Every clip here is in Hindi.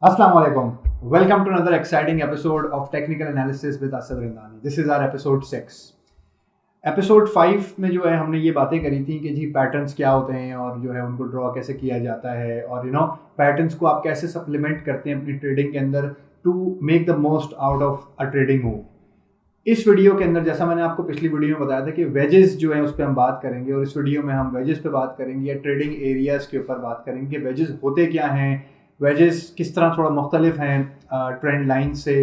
Assalamu alaikum. Welcome to another exciting episode of Technical Analysis with Asad Rindani. This is our episode 6. Episode 5 में जो है हमने ये बातें करी थी कि जी पैटर्न्स क्या होते हैं और जो है उनको ड्रॉ कैसे किया जाता है और पैटर्न्स को आप कैसे सप्लीमेंट करते हैं अपनी ट्रेडिंग के अंदर to make the most out of a trading move. इस वीडियो के अंदर जैसा मैंने आपको पिछली वीडियो में बताया था कि वेजेस जो है उस पर हम बात करेंगे और इस वीडियो में हम वेजेस पे बात करेंगे या ट्रेडिंग एरियाज़ के ऊपर बात करेंगे कि वेजेस होते क्या हैं, वेजेस किस तरह थोड़ा मुख्तलिफ हैं ट्रेंड लाइन से,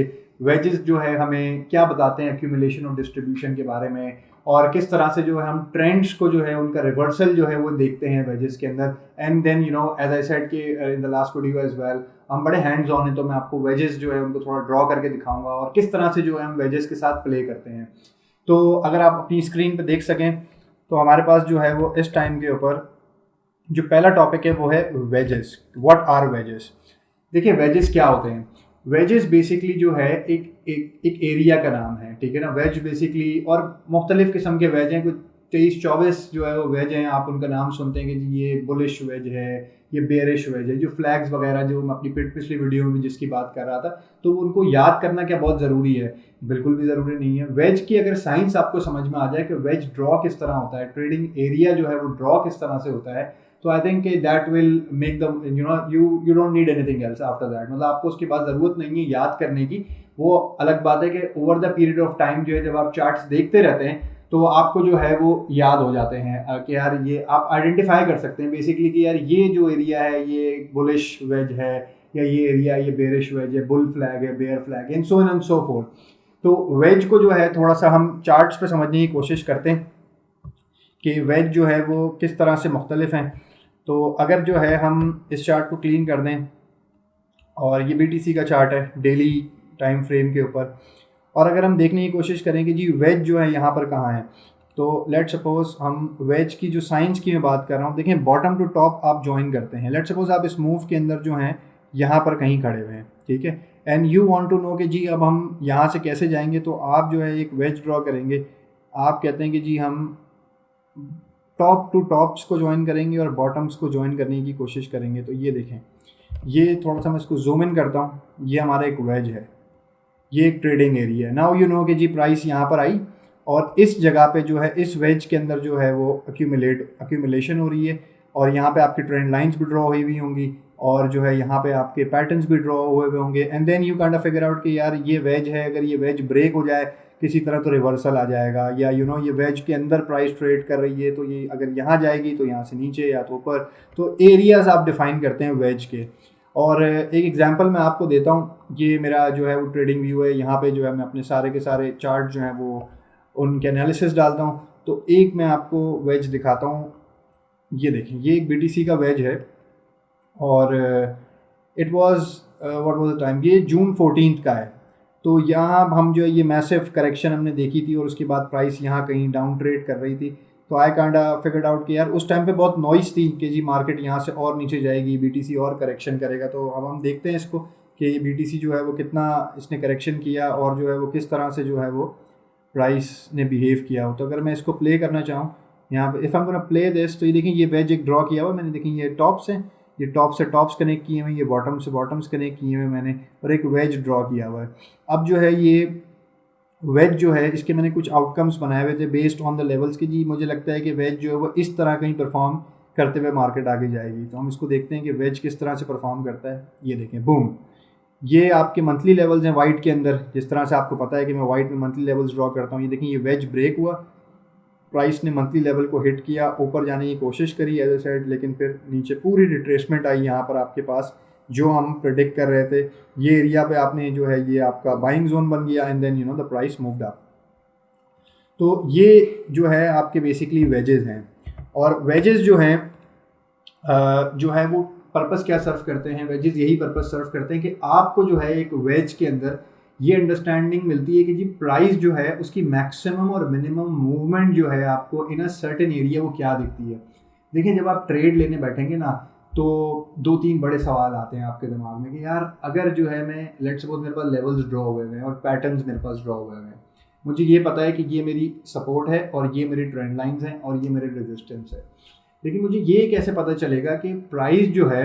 वेजेस जो है हमें क्या बताते हैं एक्यूमुलेशन और डिस्ट्रीब्यूशन के बारे में, और किस तरह से जो है हम ट्रेंड्स को जो है उनका रिवर्सल जो है वो देखते हैं वेजेस के अंदर। And then as I said कि in the last video as well हम बड़े हैंड्स ऑन हैं, तो मैं आपको वेजेस जो है उनको थोड़ा ड्रॉ करके दिखाऊंगा और किस तरह से जो है हम वेजेस के साथ प्ले करते हैं। तो अगर आप अपनी स्क्रीन पर देख सकें तो हमारे पास जो है वो इस टाइम के ऊपर जो पहला टॉपिक है वो है वेजेस। What are wedges? देखिए वेजेस क्या होते हैं। वेजेस बेसिकली जो है एक एरिया का नाम है, ठीक है ना। वेज बेसिकली और मुख्तलिफ किस्म के वेज हैं, कुछ 23-24 जो है वो वेज हैं। आप उनका नाम सुनते हैं कि जी ये बुलिश वेज है, ये बेयरिश वेज है। जो फ्लैग्स वगैरह जो मैं अपनी पिछली वीडियो में जिसकी बात कर रहा था, तो उनको याद करना क्या बहुत ज़रूरी है? बिल्कुल भी ज़रूरी नहीं है। वेज की अगर साइंस आपको समझ में आ जाए कि वेज ड्रॉ किस तरह होता है, ट्रेडिंग एरिया जो है वो ड्रॉ किस तरह से होता है, तो I think that will make the you don't need anything else after that. मतलब आपको उसके बाद ज़रूरत नहीं है याद करने की। वो अलग बात है कि over the period of time जो है जब आप चार्ट्स देखते रहते हैं तो आपको जो है वो याद हो जाते हैं कि यार ये आप आइडेंटिफाई कर सकते हैं बेसिकली कि यार ये जो एरिया है ये बुलिश वेज है, या ये एरिया ये बेरिश वेज है, बुल फ्लैग है, बेयर फ्लैग है, and so on and so fourth. तो वेज को जो है थोड़ा सा हम चार्ट्स पे समझने की कोशिश करते हैं कि वेज जो है वो किस तरह से मुख्तलिफ हैं। तो अगर जो है हम इस चार्ट को क्लीन कर दें, और ये BTC का चार्ट है डेली टाइम फ्रेम के ऊपर, और अगर हम देखने की कोशिश करें कि जी वेज जो है यहाँ पर कहाँ है, तो लेट सपोज हम वेज की जो साइंस की मैं बात कर रहा हूँ, देखें बॉटम टू टॉप आप ज्वाइन करते हैं। लेट सपोज आप इस मूव के अंदर जो हैं यहाँ पर कहीं खड़े हुए हैं, ठीक है, and you want to know कि जी अब हम यहाँ से कैसे जाएंगे। तो आप जो है एक वेज ड्रॉ करेंगे। आप कहते हैं कि जी हम टॉप टू टॉप्स को ज्वाइन करेंगे और बॉटम्स को ज्वाइन करने की कोशिश करेंगे। तो ये देखें, ये थोड़ा सा मैं इसको जूम इन करता हूँ, ये हमारा एक वेज है, ये एक ट्रेडिंग एरिया है। नाउ यू नो कि जी प्राइस यहाँ पर आई और इस जगह पे जो है इस वेज के अंदर जो है वो एक्यूमुलेशन हो रही है, और यहाँ पे आपकी ट्रेंड लाइंस भी ड्रॉ हुई हुई होंगी, और जो है यहाँ पे आपके पैटर्न्स भी ड्रॉ हुए हुए होंगे। And then you kind of figure out कि यार ये वेज है, अगर ये वेज ब्रेक हो जाए किसी तरह तो रिवर्सल आ जाएगा, या ये वेज के अंदर प्राइस ट्रेड कर रही है तो ये अगर यहाँ जाएगी तो यहाँ से नीचे या तो ऊपर। तो एरियाज आप डिफाइन करते हैं वेज के। और एक एग्जांपल मैं आपको देता हूँ, ये मेरा जो है वो ट्रेडिंग व्यू है। यहाँ पे जो है मैं अपने सारे के सारे चार्ट जो हैं वो उनके एनालिसिस डालता हूँ। तो एक मैं आपको वेज दिखाता हूँ, ये देखें, ये एक BTC का वेज है, और it was what was the time, ये जून 14 का है। तो यहाँ हम जो है ये मैसिव करेक्शन हमने देखी थी, और उसके बाद प्राइस यहाँ कहीं डाउन ट्रेड कर रही थी। तो आई काइंडा फिगर्ड आउट कि यार उस टाइम पे बहुत नॉइस थी कि जी मार्केट यहाँ से और नीचे जाएगी, BTC और करेक्शन करेगा। तो अब हम देखते हैं इसको कि ये BTC जो है वो कितना इसने करेक्शन किया, और जो है वो किस तरह से जो है वो प्राइस ने बिहेव किया हो। तो अगर मैं इसको प्ले करना चाहूँ यहाँ पे, if I am gonna play this, तो ये देखिए ये वेज एक ड्रॉ किया हुआ मैंने। देखिए ये टॉप्स हैं, ये टॉप से टॉप्स कनेक्ट किए हुए, ये बॉटम से बॉटम्स कनेक्ट किए हुए मैंने, और एक वेज ड्रॉ किया हुआ है। अब जो है ये वेज जो है इसके मैंने कुछ आउटकम्स बनाए हुए थे बेस्ड ऑन द लेवल्स की। जी मुझे लगता है कि वेज जो है वो इस तरह कहीं परफॉर्म करते हुए मार्केट आगे जाएगी। तो हम इसको देखते हैं कि वेज किस तरह से परफॉर्म करता है। ये देखें, बूम, ये आपके मंथली लेवल्स हैं वाइट के अंदर। जिस तरह से आपको पता है कि मैं वाइट में मंथली लेवल्स ड्रॉ करता हूँ, ये देखें ये वेज ब्रेक हुआ, प्राइस ने मंथली लेवल को हिट किया, ऊपर जाने की कोशिश करी एज ए साइड, लेकिन फिर नीचे पूरी रिट्रेसमेंट आई। यहाँ पर आपके पास जो हम प्रेडिक्ट कर रहे थे, ये एरिया पे आपने जो है ये आपका बाइंग जोन बन गया, and then the price moved up. तो ये जो है आपके बेसिकली वेजेस हैं। और वेजेस जो हैं जो है वो पर्पस क्या सर्व करते हैं? वेजेस यही पर्पस सर्व करते हैं कि आपको जो है एक वेज के अंदर ये अंडरस्टैंडिंग मिलती है कि जी प्राइस जो है उसकी मैक्सिमम और मिनिमम मूवमेंट जो है आपको इन अ सर्टेन एरिया वो क्या दिखती है। देखिए जब आप ट्रेड लेने बैठेंगे ना, तो 2-3 बड़े सवाल आते हैं आपके दिमाग में कि यार अगर जो है मैं लेट्स सपोज मेरे पास लेवल्स ड्रॉ हुए हैं और पैटर्न्स मेरे पास ड्रॉ हुए हैं, मुझे ये पता है कि ये मेरी सपोर्ट है और ये मेरी ट्रेंड लाइंस हैं और ये मेरे रेजिस्टेंस है, लेकिन मुझे ये कैसे पता चलेगा कि प्राइस जो है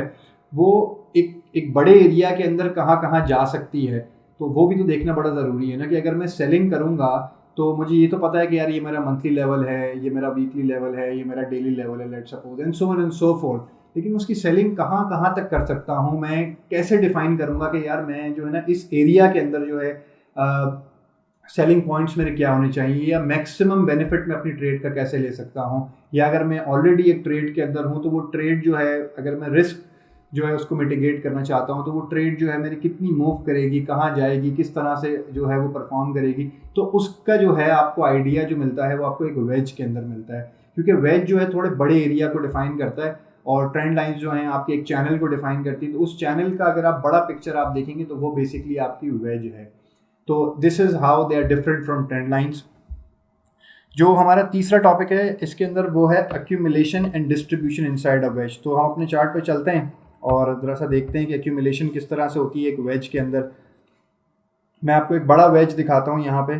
वो एक बड़े एरिया के अंदर कहाँ कहाँ जा सकती है, तो वो भी तो देखना बड़ा ज़रूरी है ना कि अगर मैं सेलिंग करूँगा तो मुझे ये तो पता है कि यार ये मेरा मंथली लेवल है, ये मेरा वीकली लेवल है, ये मेरा डेली लेवल है, let's suppose, and so on and so fourth. लेकिन उसकी सेलिंग कहाँ कहाँ तक कर सकता हूँ, मैं कैसे डिफाइन करूँगा कि यार मैं जो है ना इस एरिया के अंदर जो है सेलिंग पॉइंट्स मेरे क्या होने चाहिए, या मैक्सिमम बेनिफिट मैं अपनी ट्रेड का कैसे ले सकता हूँ, या अगर मैं ऑलरेडी एक ट्रेड के अंदर हूँ तो वो ट्रेड जो है अगर मैं रिस्क जो है उसको मिटिगेट करना चाहता हूँ तो वो ट्रेड जो है मेरी कितनी मूव करेगी, कहाँ जाएगी, किस तरह से जो है वो परफॉर्म करेगी, तो उसका जो है आपको आइडिया जो मिलता है वो आपको एक वेज के अंदर मिलता है। क्योंकि वेज जो है थोड़े बड़े एरिया को डिफाइन करता है और ट्रेंड लाइंस जो हैं आपके एक चैनल को डिफाइन करती है, तो उस चैनल का अगर आप बड़ा पिक्चर आप देखेंगे तो वो बेसिकली आपकी वेज है। तो this is how they are different from trend lines. जो हमारा तीसरा टॉपिक है इसके अंदर वो है accumulation and distribution inside a wedge. तो हम अपने चार्ट पे चलते हैं और ज़रा सा देखते हैं कि एक्यूमुलेशन किस तरह से होती है एक वेज के अंदर। मैं आपको एक बड़ा वेज दिखाता हूँ यहाँ पे।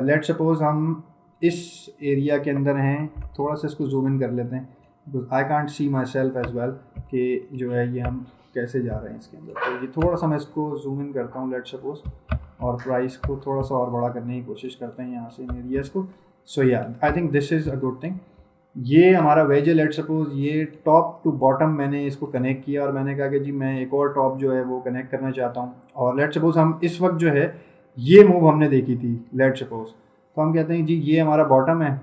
लेट सपोज हम इस एरिया के अंदर हैं, थोड़ा सा इसको जूम इन कर लेते हैं, I can't see myself as well कि जो है ये हम कैसे जा रहे हैं इसके अंदर। तो ये थोड़ा सा मैं इसको जूम इन करता हूँ लेट सपोज, और प्राइस को थोड़ा सा और बड़ा करने की कोशिश करते हैं यहाँ से इन एरियाज़ को। सो या I think this is a good thing. ये हमारा वेज है, लेट सपोज ये टॉप टू बॉटम मैंने इसको कनेक्ट किया और मैंने कहा कि जी मैं एक और टॉप जो है वो कनेक्ट करना चाहता हूँ, और लेट सपोज हम इस वक्त जो है ये मूव हमने देखी थी लेट सपोज, तो हम कहते हैं जी ये हमारा बॉटम है,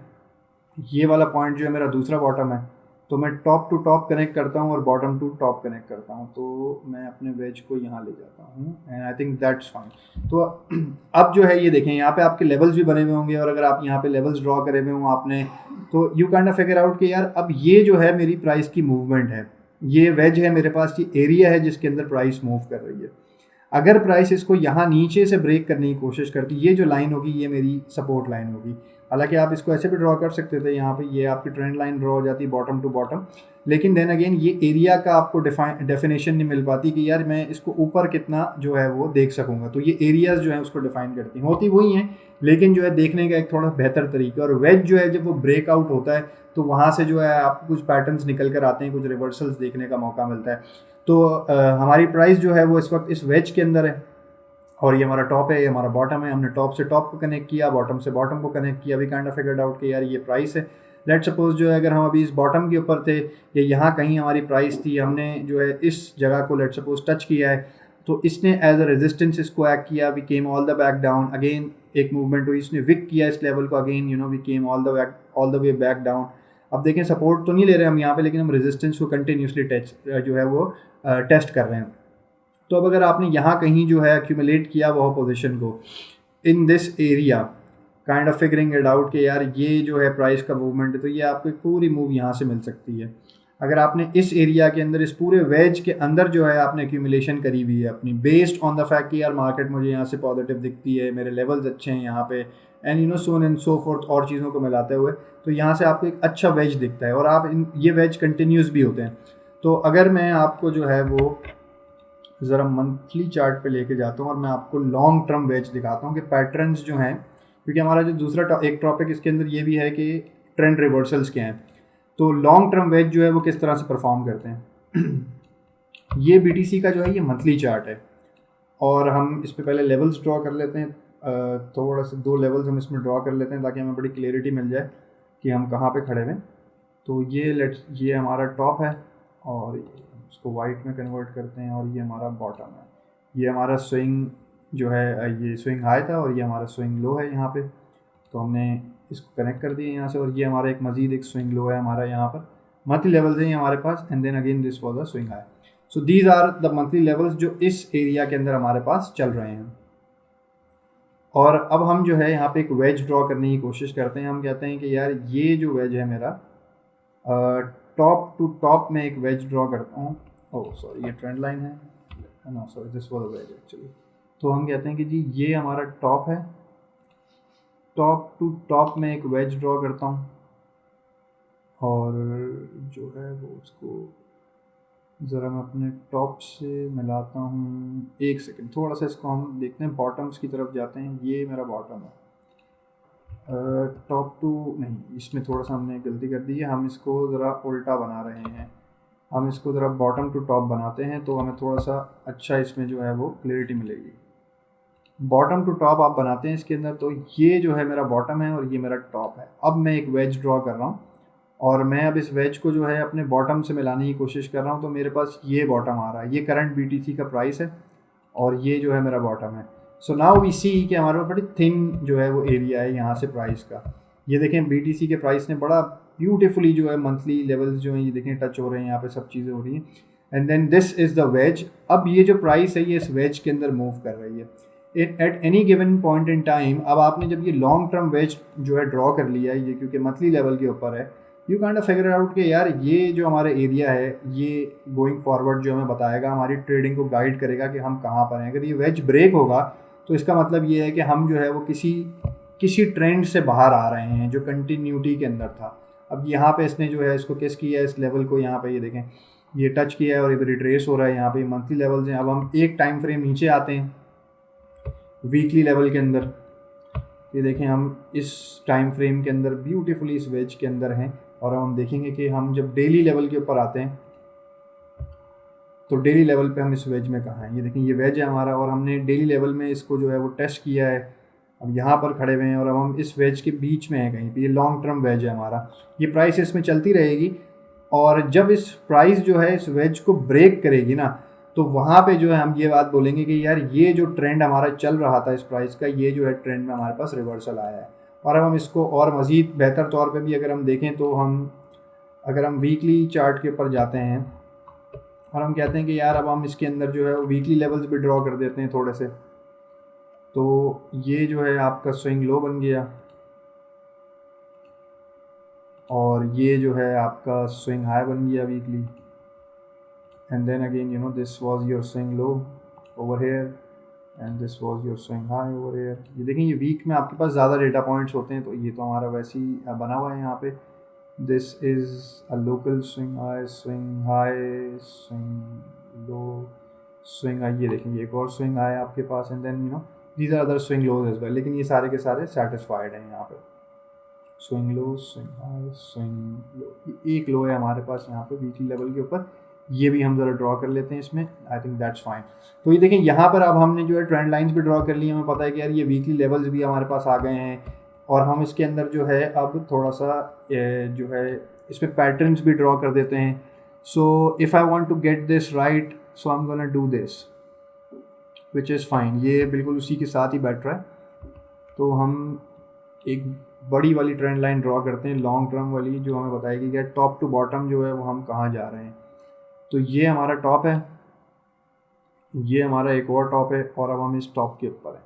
ये वाला पॉइंट जो है मेरा दूसरा बॉटम है, तो मैं टॉप टू टॉप कनेक्ट करता हूँ और बॉटम टू टॉप कनेक्ट करता हूँ, तो मैं अपने वेज को यहाँ ले जाता हूँ and I think that's fine. तो अब जो है ये देखें यहाँ पे आपके लेवल्स भी बने हुए होंगे, और अगर आप यहाँ पे लेवल्स ड्रॉ करे हुए हों आपने, तो you kind of figure out कि यार अब ये जो है मेरी प्राइस की मूवमेंट है, ये वेज है मेरे पास, ये एरिया है जिसके अंदर प्राइस मूव कर रही है। अगर प्राइस इसको यहाँ नीचे से ब्रेक करने की कोशिश करती, ये जो लाइन होगी ये मेरी सपोर्ट लाइन होगी। हालांकि आप इसको ऐसे भी ड्रॉ कर सकते थे, यहाँ पे ये आपकी ट्रेंड लाइन ड्रॉ हो जाती बॉटम टू बॉटम, लेकिन देन अगेन ये एरिया का आपको डेफिनेशन नहीं मिल पाती कि यार मैं इसको ऊपर कितना जो है वो देख सकूंगा। तो ये एरियाज जो है उसको डिफाइन करती होती वही हैं, लेकिन जो है देखने का एक थोड़ा बेहतर तरीका। और वेज जो है जब वो ब्रेकआउट होता है तो वहाँ से जो है आपको कुछ पैटर्न्स निकल कर आते हैं, कुछ रिवर्सल्स देखने का मौका मिलता है। तो हमारी प्राइस जो है वो इस वक्त इस वेज के अंदर है, और ये हमारा टॉप है, ये हमारा बॉटम है। हमने टॉप से टॉप को कनेक्ट किया, बॉटम से बॉटम को कनेक्ट किया, we kind of figured out कि यार ये प्राइस है। लेट सपोज जो है अगर हम अभी इस बॉटम के ऊपर थे या यहाँ कहीं हमारी प्राइस थी, हमने जो है इस जगह को लेट सपोज टच किया है, तो इसने एज अ रेजिस्टेंस इसको एक्ट किया, we came all the back down, again एक मूवमेंट हुई, इसने विक किया इस लेवल को, again you know we came all the way back down. अब देखें सपोर्ट तो नहीं ले रहे हम यहाँ पे, लेकिन हम रेजिस्टेंस को कंटिन्यूसली जो है वो टेस्ट कर रहे हैं। तो अब अगर आपने यहाँ कहीं जो है एक्यूमुलेट किया वो पोजीशन को in this area, kind of figuring it out कि यार ये जो है प्राइस का मूवमेंट है, तो ये आपको एक पूरी मूव यहाँ से मिल सकती है। अगर आपने इस एरिया के अंदर इस पूरे वेज के अंदर जो है आपने एक्यूमुलेशन करी हुई है अपनी, बेस्ड ऑन द फैक्ट कि यार मार्केट मुझे यहाँ से पॉजिटिव दिखती है, मेरे लेवल्स अच्छे हैं यहाँ पे, and you know so and so fourth, और चीज़ों को मिलाते हुए, तो यहाँ से आपको एक अच्छा वेज दिखता है और आप ये वेज कंटिन्यूस भी होते हैं। तो अगर मैं आपको जो है वो ज़रा मंथली चार्ट पे लेके जाता हूँ और मैं आपको लॉन्ग टर्म वेज दिखाता हूँ कि पैटर्न्स जो हैं, क्योंकि हमारा जो दूसरा एक टॉपिक इसके अंदर ये भी है कि ट्रेंड रिवर्सल्स क्या हैं, तो लॉन्ग टर्म वेज जो है वो किस तरह से परफॉर्म करते हैं। ये BTC का जो है ये मंथली चार्ट है, और हम इस पर पहले लेवल्स ड्रॉ कर लेते हैं। थोड़ा सा 2 लेवल्स हम इसमें ड्रॉ कर लेते हैं ताकि हमें बड़ी क्लियरिटी मिल जाए कि हम कहाँ पे खड़े हुए। तो ये हमारा टॉप है और इसको वाइट में कन्वर्ट करते हैं, और ये हमारा बॉटम है। ये हमारा स्विंग जो है ये स्विंग हाई था और ये हमारा स्विंग लो है यहाँ पे, तो हमने इसको कनेक्ट कर दिया यहाँ से, और ये हमारा एक मज़ीद एक स्विंग लो है हमारा यहाँ पर। मंथली लेवल्स हैं हमारे पास, and then again this was a swing high. So these are the monthly levels जो इस एरिया के अंदर हमारे पास चल रहे हैं। और अब हम जो है यहाँ पे एक वेज ड्रॉ करने की कोशिश करते हैं। हम कहते हैं कि यार ये जो वेज है मेरा, टॉप टू टॉप में एक वेज ड्रॉ करता हूँ। ओह सॉरी, ये ट्रेंड लाइन है, no sorry this was a wedge actually. तो हम कहते हैं कि जी ये हमारा टॉप है, टॉप टू टॉप में एक वेज ड्रॉ करता हूँ, और जो है वो उसको ज़रा मैं अपने टॉप से मिलाता हूँ। एक सेकंड, थोड़ा सा इसको हम देखते हैं, बॉटम्स की तरफ जाते हैं। ये मेरा बॉटम है, टॉप टू नहीं, इसमें थोड़ा सा हमने गलती कर दी है, हम इसको ज़रा उल्टा बना रहे हैं। हम इसको ज़रा बॉटम टू टॉप बनाते हैं तो हमें थोड़ा सा अच्छा इसमें जो है वो क्लियरिटी मिलेगी। बॉटम टू टॉप आप बनाते हैं इसके अंदर, तो ये जो है मेरा बॉटम है और ये मेरा टॉप है। अब मैं एक वेज ड्रॉ कर रहा हूँ और मैं अब इस वेज को जो है अपने बॉटम से मिलाने की कोशिश कर रहा हूँ, तो मेरे पास ये बॉटम आ रहा है। ये करंट BTC का प्राइस है और ये जो है मेरा बॉटम है। सो नाउ वी सी कि हमारे पास बड़ी थिन जो है वो एरिया है यहाँ से प्राइस का। ये देखें BTC के प्राइस ने बड़ा ब्यूटीफुली जो है मंथली लेवल्स जो हैं ये देखें टच हो रहे हैं, यहाँ पे सब चीज़ें हो रही हैं। And then this is the wedge. अब ये जो प्राइस है ये इस वेज के अंदर मूव कर रही है at any given point in time. अब आपने जब ये लॉन्ग टर्म वेज जो है ड्रॉ कर लिया है, ये क्योंकि मंथली लेवल के ऊपर है, you kind of figure out कि यार ये जो हमारा एरिया है ये गोइंग फॉरवर्ड जो हमें बताएगा, हमारी ट्रेडिंग को गाइड करेगा कि हम कहाँ पर हैं। अगर ये वेज ब्रेक होगा तो इसका मतलब ये है कि हम जो है वो किसी ट्रेंड से बाहर आ रहे हैं जो कंटिन्यूटी के अंदर था। अब यहाँ पे इसने जो है इसको किस किया है, इस लेवल को यहाँ पे ये देखें ये टच किया है और इधर रिट्रेस हो रहा है। यहाँ पे मंथली लेवल्स हैं। अब हम एक टाइम फ्रेम नीचे आते हैं वीकली लेवल के अंदर। ये देखें हम इस टाइम फ्रेम के अंदर ब्यूटीफुली इस वेज के अंदर हैं और हम देखेंगे कि हम जब डेली लेवल के ऊपर आते हैं तो डेली लेवल पे हम इस वेज में कहाँ हैं। ये देखें ये वेज है हमारा और हमने डेली लेवल में इसको जो है वो टेस्ट किया है। अब यहाँ पर खड़े हुए हैं और अब हम इस वेज के बीच में हैं कहीं पे। ये लॉन्ग टर्म वेज है हमारा। ये प्राइस इसमें चलती रहेगी और जब इस प्राइस जो है इस वेज को ब्रेक करेगी ना, तो वहाँ पे जो है हम ये बात बोलेंगे कि यार ये जो ट्रेंड हमारा चल रहा था इस प्राइस का, ये जो है ट्रेंड में हमारे पास रिवर्सल आया है। और अब हम इसको और मज़ीद बेहतर तौर पे भी अगर हम देखें तो अगर हम वीकली चार्ट के ऊपर जाते हैं और हम कहते हैं कि यार अब हम इसके अंदर जो है वो वीकली लेवल्स भी ड्रॉ कर देते हैं थोड़े से, तो ये जो है आपका स्विंग लो बन गया और ये जो है आपका स्विंग हाई बन गया weekly. And then again you know this was your swing low over here and this was your swing high over here. ये देखें ये वीक में आपके पास ज़्यादा डेटा पॉइंट्स होते हैं, तो ये तो हमारा वैसे ही बना हुआ है यहाँ पे। This is a local swing high, swing high, swing low, swing high. ये देखें ये एक और स्विंग हाई आपके पास and then you know these are other swing lows as well. लेकिन ये सारे के सारे सेटिस्फाइड हैं यहाँ पे। Swing low, swing high, swing low. एक लो है हमारे पास यहाँ पे वीकली लेवल के ऊपर। ये भी हम ज़रा ड्रॉ कर लेते हैं इसमें। I think that's fine. तो ये देखें यहाँ पर अब हमने जो है ट्रेंड लाइंस भी ड्रॉ कर ली। हमें पता है कि यार ये वीकली लेवल्स भी हमारे पास आ गए हैं और हम इसके अंदर जो है अब थोड़ा सा जो है इस पर पैटर्न्स भी ड्रॉ कर देते हैं। So if I want to get this right so I am gonna do this which is fine. ये बिल्कुल उसी के साथ ही बैठ रहा है। तो हम एक बड़ी वाली ट्रेंड लाइन ड्रॉ करते हैं लॉन्ग टर्म वाली, जो हमें बताएगी कि टॉप टू बॉटम जो है वो हम कहाँ जा रहे हैं। तो ये हमारा टॉप है, ये हमारा एक और टॉप है और अब हम इस टॉप के ऊपर हैं।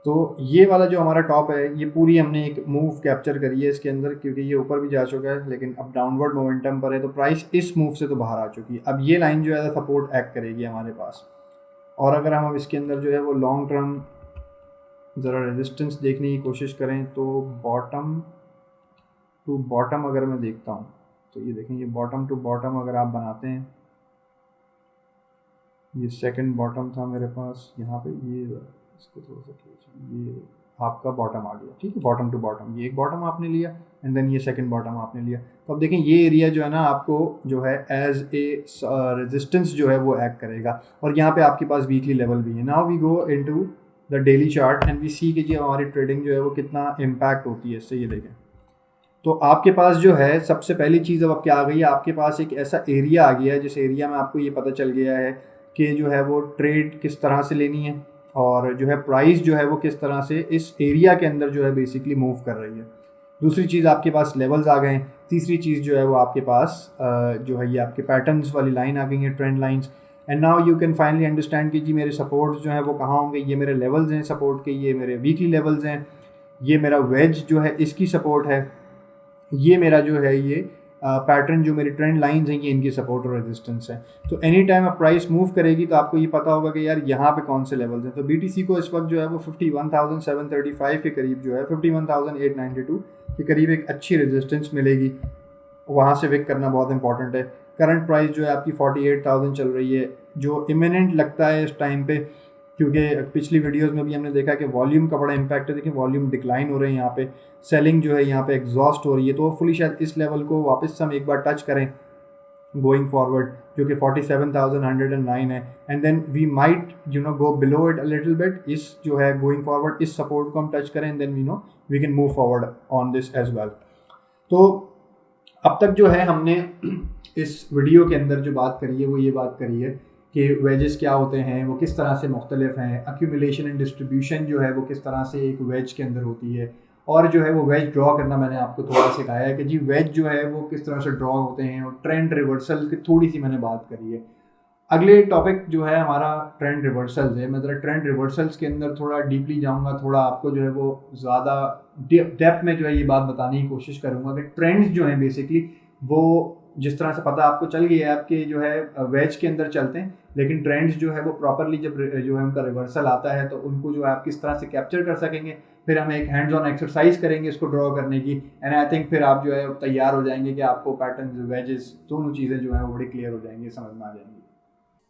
तो ये वाला जो हमारा टॉप है ये पूरी हमने एक मूव कैप्चर करी है इसके अंदर, क्योंकि ये ऊपर भी जा चुका है लेकिन अब डाउनवर्ड मोमेंटम पर है, तो प्राइस इस मूव से तो बाहर आ चुकी है। अब ये लाइन जो है सपोर्ट एक्ट करेगी हमारे पास। और अगर हम इसके अंदर जो है वो लॉन्ग टर्म ज़रा रेजिस्टेंस देखने की कोशिश करें तो बॉटम टू बॉटम अगर मैं देखता हूँ तो ये देखें ये बॉटम टू बॉटम अगर आप बनाते हैं, ये सेकंड बॉटम था मेरे पास यहाँ पे, ये इसको थोड़ा सा ये आपका बॉटम आ गया। ठीक है, बॉटम टू बॉटम ये एक बॉटम आपने लिया एंड देन ये सेकंड बॉटम आपने लिया। तो अब देखें ये एरिया जो है ना आपको जो है एज ए रेजिस्टेंस जो है वो एक्ट करेगा और यहाँ पे आपके पास वीकली लेवल भी है। Now we go into the daily chart and we see कि जी हमारी ट्रेडिंग जो है वो कितना इम्पैक्ट होती है इससे। ये देखें तो आपके पास जो है सबसे पहली चीज़ अब क्या आ गई है, आपके पास एक ऐसा एरिया आ गया है जिस एरिया में आपको ये पता चल गया है कि जो है वो ट्रेड किस तरह से लेनी है और जो है प्राइस जो है वो किस तरह से इस एरिया के अंदर जो है बेसिकली मूव कर रही है। दूसरी चीज़ आपके पास लेवल्स आ गए हैं। तीसरी चीज़ जो है वो आपके पास जो है ये आपके पैटर्न्स वाली लाइन आ गई है, trend lines. And now you can finally understand कि जी मेरे सपोर्ट्स जो है वो कहाँ होंगे। ये मेरे लेवल्स हैं सपोर्ट के, ये मेरे वीकली लेवल्स हैं, ये मेरा वेज जो है इसकी सपोर्ट है, ये मेरा जो है ये पैटर्न जो मेरी ट्रेंड लाइंस हैं ये इनकी सपोर्ट और रेजिस्टेंस है। तो एनी टाइम अब प्राइस मूव करेगी तो आपको ये पता होगा कि यार यहाँ पे कौन से लेवल्स हैं। तो BTC को इस वक्त जो है वो 51,735 के करीब जो है 51,892 के करीब एक अच्छी रेजिस्टेंस मिलेगी, वहाँ से विक करना बहुत इंपॉर्टेंट है। करंट प्राइस जो है आपकी 48,000 चल रही है, जो इमिनेंट लगता है इस टाइम पे, क्योंकि पिछली वीडियोस में भी हमने देखा कि वॉल्यूम का बड़ा इम्पैक्ट है। देखिए वॉल्यूम डिक्लाइन हो रहे हैं यहाँ पे, सेलिंग जो है यहाँ पे एग्जॉस्ट हो रही है। तो फुली शायद इस लेवल को वापस हम एक बार टच करें गोइंग फॉरवर्ड, जो कि 47,109 है, and then we might go below it a little bit. इस जो है गोइंग फॉरवर्ड इस सपोर्ट को हम टच करें, and then we can move forward on this as well. तो अब तक जो है हमने इस वीडियो के अंदर जो बात करी है वो ये बात करी है कि वेजेस क्या होते हैं, वो किस तरह से मुख्तलिफ हैं, अक्यूमुलेशन एंड डिस्ट्रीब्यूशन जो है वो किस तरह से एक वेज के अंदर होती है, और जो है वो वेज ड्रॉ करना मैंने आपको थोड़ा सिखाया है कि जी वेज जो है वो किस तरह से ड्रॉ होते हैं, और ट्रेंड रिवर्सल की थोड़ी सी मैंने बात करी है। अगले टॉपिक जो है हमारा ट्रेंड रिवर्सल्स है। मैं ज़रा ट्रेंड रिवर्सल्स के अंदर थोड़ा डीपली जाऊंगा, थोड़ा आपको जो है वो ज़्यादा डेप्थ में जो है ये बात बताने की कोशिश करूंगा कि ट्रेंड्स जो हैं बेसिकली वो जिस तरह से पता आपको चल गया है आपके जो है वेज के अंदर चलते हैं, लेकिन ट्रेंड्स जो है वो प्रॉपरली जब जो है उनका रिवर्सल आता है तो उनको जो है आप किस तरह से कैप्चर कर सकेंगे। फिर हम एक हैंड्स ऑन एक्सरसाइज करेंगे इसको ड्रॉ करने की, एंड आई थिंक फिर आप जो है तैयार हो जाएंगे कि आपको पैटर्न वेजेस दोनों चीज़ें जो है वो बड़ी क्लियर हो जाएंगी, समझ में आ जाएंगी।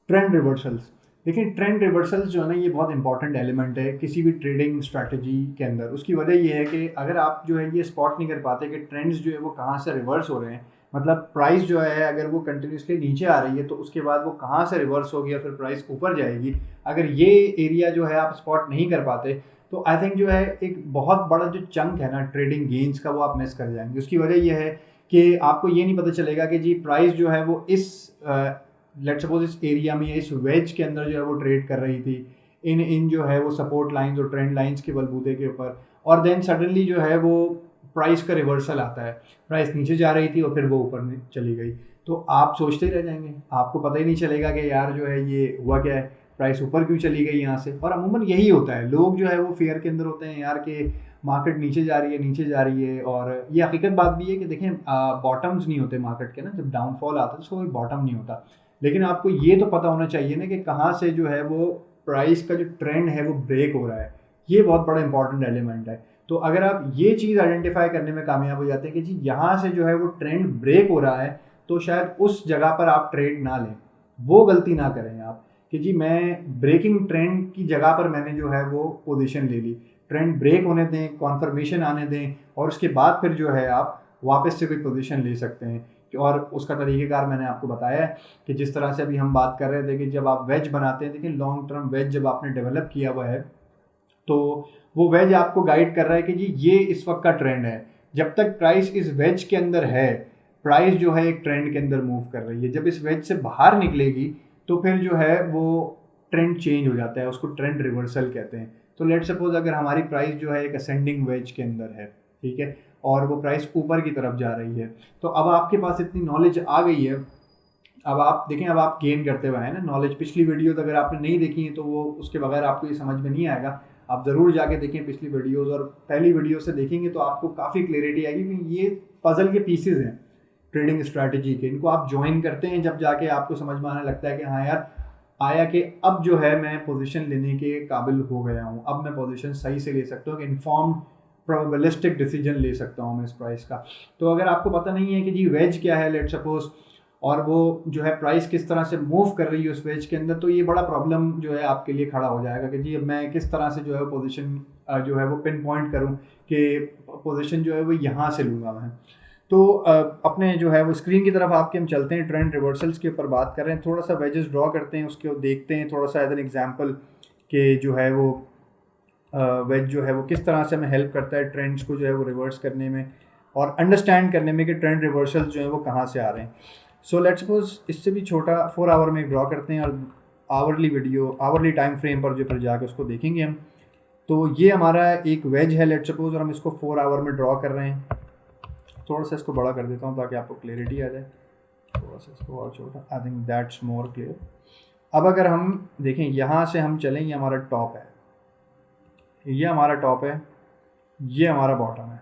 ट्रेंड रिवर्सल्स, देखिए ट्रेंड रिवर्सल्स जो है ना ये बहुत इंपॉर्टेंट एलिमेंट है किसी भी ट्रेडिंग स्ट्रैटेजी के अंदर। उसकी वजह ये है कि अगर आप जो है ये स्पॉट नहीं कर पाते कि ट्रेंड्स जो है वो कहाँ से रिवर्स हो रहे हैं, मतलब प्राइस जो है अगर वो कंटिन्यूसली नीचे आ रही है तो उसके बाद वो कहाँ से रिवर्स होगी और फिर प्राइस ऊपर जाएगी, अगर ये एरिया जो है आप स्पॉट नहीं कर पाते तो आई थिंक जो है एक बहुत बड़ा जो चंक है ना ट्रेडिंग गेन्स का वो आप मिस कर जाएंगे। उसकी वजह यह है कि आपको ये नहीं पता चलेगा कि जी प्राइस जो है वो इस लेट्स सपोज इस एरिया में या इस वेज के अंदर जो है वो ट्रेड कर रही थी इन जो है वो सपोर्ट लाइंस और ट्रेंड लाइंस के बलबूते के ऊपर, और देन सडनली जो है वो प्राइस का रिवर्सल आता है, प्राइस नीचे जा रही थी और फिर वो ऊपर चली गई, तो आप सोचते ही रह जाएंगे, आपको पता ही नहीं चलेगा कि यार जो है ये हुआ क्या है, प्राइस ऊपर क्यों चली गई यहाँ से। और अमूमन यही होता है, लोग जो है वो फेयर के अंदर होते हैं यार कि मार्केट नीचे जा रही है नीचे जा रही है, और ये हकीकत बात भी है कि देखें बॉटम्स नहीं होते मार्केट के ना, जब डाउनफॉल आता है तो कोई बॉटम नहीं होता, लेकिन आपको ये तो पता होना चाहिए ना कि कहाँ से जो है वो प्राइस का जो ट्रेंड है वो ब्रेक हो रहा है। ये बहुत बड़ा इंपॉर्टेंट एलिमेंट है। तो अगर आप ये चीज़ आइडेंटिफाई करने में कामयाब हो जाते हैं कि जी यहाँ से जो है वो ट्रेंड ब्रेक हो रहा है, तो शायद उस जगह पर आप ट्रेड ना लें, वो गलती ना करें आप कि जी मैं ब्रेकिंग ट्रेंड की जगह पर मैंने जो है वो पोजीशन ले ली। ट्रेंड ब्रेक होने दें, कॉन्फर्मेशन आने दें, और उसके बाद फिर जो है आप वापस से कोई पोजीशन ले सकते हैं। और उसका तरीक़ेकार मैंने आपको बताया है कि जिस तरह से अभी हम बात कर रहे थे कि जब आप वेज बनाते हैं, देखिए लॉन्ग टर्म वेज जब आपने डेवलप किया हुआ है तो वो वेज आपको गाइड कर रहा है कि जी ये इस वक्त का ट्रेंड है, जब तक प्राइस इस वेज के अंदर है प्राइस जो है एक ट्रेंड के अंदर मूव कर रही है, जब इस वेज से बाहर निकलेगी तो फिर जो है वो ट्रेंड चेंज हो जाता है, उसको ट्रेंड रिवर्सल कहते हैं। तो लेट सपोज अगर हमारी प्राइस जो है एक असेंडिंग वेज के अंदर है, ठीक है, और वो प्राइस ऊपर की तरफ जा रही है, तो अब आपके पास इतनी नॉलेज आ गई है, अब आप देखें अब आप गेन करते हुए हैं ना नॉलेज। पिछली वीडियोज़ अगर आपने नहीं देखी हैं तो वो उसके बगैर आपको ये समझ में नहीं आएगा, आप ज़रूर जाके देखें पिछली वीडियोज़, और पहली वीडियो से देखेंगे तो आपको काफ़ी क्लैरिटी आएगी कि ये पजल के पीसेज हैं ट्रेडिंग स्ट्रैटेजी के, इनको आप ज्वाइन करते हैं जब जाके आपको समझ में आने लगता है कि हाँ यार आया कि अब जो है मैं पोजीशन लेने के काबिल हो गया हूँ, अब मैं पोजीशन सही से ले सकता हूँ कि इन्फॉर्म्ड प्रोबेबिलिस्टिक डिसीजन ले सकता हूँ मैं इस प्राइस का। तो अगर आपको पता नहीं है कि जी वेज क्या है लेट सपोज, और वो जो है प्राइस किस तरह से मूव कर रही है उस वेज के अंदर, तो ये बड़ा प्रॉब्लम जो है आपके लिए खड़ा हो जाएगा कि जी अब मैं किस तरह से जो है पोजीशन जो है वो पिन पॉइंट करूँ कि पोजीशन जो है वो यहाँ से लूँगा मैं। तो अपने जो है वो स्क्रीन की तरफ आपके हम चलते हैं, ट्रेंड रिवर्सल्स के ऊपर बात कर रहे हैं, थोड़ा सा वेजेस ड्रॉ करते हैं, उसके देखते हैं थोड़ा सा एज एन एग्जांपल कि जो है वो वेज जो है वो किस तरह से हमें हेल्प करता है ट्रेंड्स को जो है वो रिवर्स करने में और अंडरस्टैंड करने में कि ट्रेंड रिवर्सल्स जो है वो कहाँ से आ रहे हैं। सो लेट्स सपोज इससे भी छोटा 4 आवर में ड्रॉ करते हैं और आवरली टाइम फ्रेम पर जो फिर जाकर उसको देखेंगे हम। तो ये हमारा एक वेज है लेट्स सपोज, और हम इसको 4 आवर में ड्रॉ कर रहे हैं। थोड़ा सा इसको बड़ा कर देता हूँ ताकि आपको क्लियरिटी आ जाए, थोड़ा सा इसको और छोटा, I think that's more clear. अब अगर हम देखें यहाँ से हम चलें, ये हमारा टॉप है, ये हमारा टॉप है, ये हमारा बॉटम है,